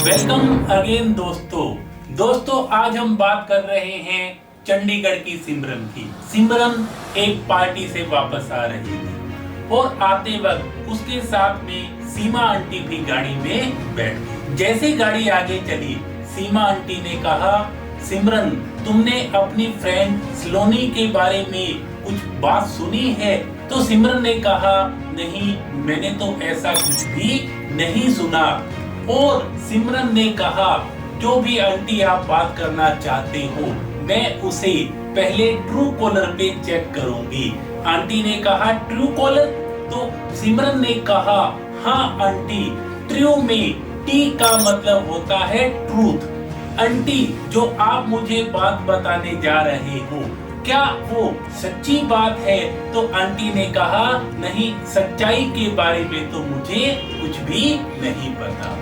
Welcome again दोस्तों आज हम बात कर रहे हैं चंडीगढ़ की सिमरन की। सिमरन एक पार्टी से वापस आ रही थी और आते वक्त उसके साथ में सीमा आंटी भी गाड़ी में बैठ गई। जैसे गाड़ी आगे चली, सीमा आंटी ने कहा, सिमरन तुमने अपनी फ्रेंड सलोनी के बारे में कुछ बात सुनी है? तो सिमरन ने कहा, नहीं मैंने तो ऐसा कुछ भी नहीं सुना। और सिमरन ने कहा, जो भी आंटी आप बात करना चाहते हो मैं उसे पहले ट्रू कॉलर पे चेक करूंगी। आंटी ने कहा, ट्रू कॉलर? तो सिमरन ने कहा, हाँ आंटी, ट्रू में टी का मतलब होता है ट्रूथ। आंटी जो आप मुझे बात बताने जा रहे हो क्या वो सच्ची बात है? तो आंटी ने कहा, नहीं सच्चाई के बारे में तो मुझे कुछ भी नहीं पता।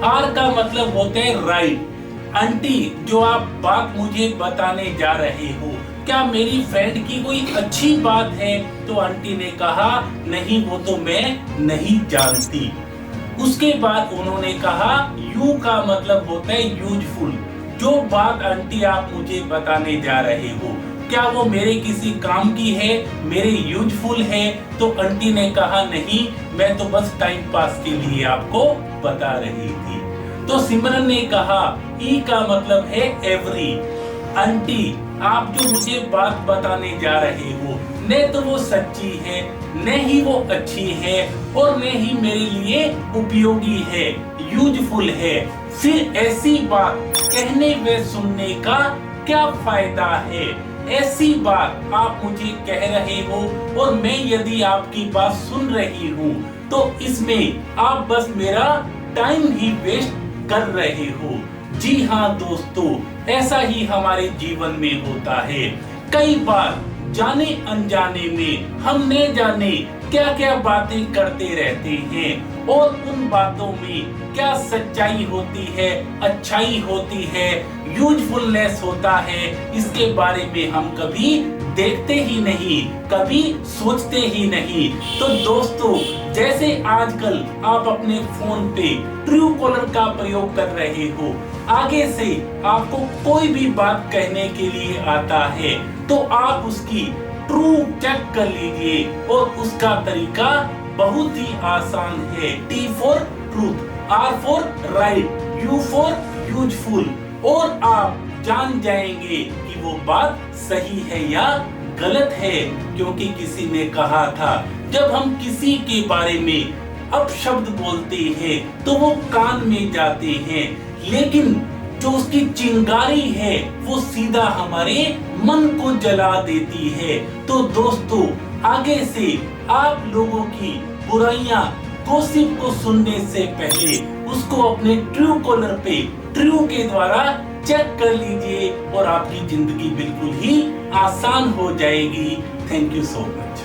आर का मतलब होता है राइट। आंटी जो आप बात मुझे बताने जा रहे हो क्या मेरी फ्रेंड की कोई अच्छी बात है? तो आंटी ने कहा, नहीं वो तो मैं नहीं जानती। उसके बाद उन्होंने कहा, यू का मतलब होता है यूजफुल। जो बात आंटी आप मुझे बताने जा रहे हो क्या वो मेरे किसी काम की है, मेरे यूजफुल है? तो आंटी ने कहा, नहीं मैं तो बस टाइम पास के लिए आपको बता रही थी। तो सिमरन ने कहा, ई का मतलब है एवरी। आंटी आप जो मुझे बात बताने जा रहे हो न तो वो सच्ची है, न ही वो अच्छी है और न ही मेरे लिए उपयोगी है, यूजफुल है। फिर ऐसी बात कहने व सुनने का क्या फायदा है? ऐसी बात आप मुझे कह रहे हो और मैं यदि आपकी बात सुन रही हूँ तो इसमें आप बस मेरा टाइम ही वेस्ट कर रहे हो। जी हाँ दोस्तों, ऐसा ही हमारे जीवन में होता है। कई बार जाने अनजाने में हम न जाने क्या क्या बातें करते रहते हैं और उन बातों में क्या सच्चाई होती है, अच्छाई होती है, यूजफुलनेस होता है, इसके बारे में हम कभी देखते ही नहीं, कभी सोचते ही नहीं। तो दोस्तों जैसे आजकल आप अपने फोन पे ट्रू कॉलर का प्रयोग कर रहे हो, आगे से आपको कोई भी बात कहने के लिए आता है तो आप उसकी ट्रू चेक कर लीजिए और उसका तरीका बहुत ही आसान है। T for truth, R for right, U for useful, और आप जान जाएंगे कि वो बात सही है या गलत है। क्योंकि किसी ने कहा था, जब हम किसी के बारे में अपशब्द बोलते हैं तो वो कान में जाते हैं, लेकिन जो उसकी चिंगारी है वो सीधा हमारे मन को जला देती है। तो दोस्तों आगे से आप लोगों की बुराइयां, गॉसिप को सुनने से पहले उसको अपने ट्रू कॉलर पे ट्रू के द्वारा चेक कर लीजिए और आपकी जिंदगी बिल्कुल ही आसान हो जाएगी। Thank you so much.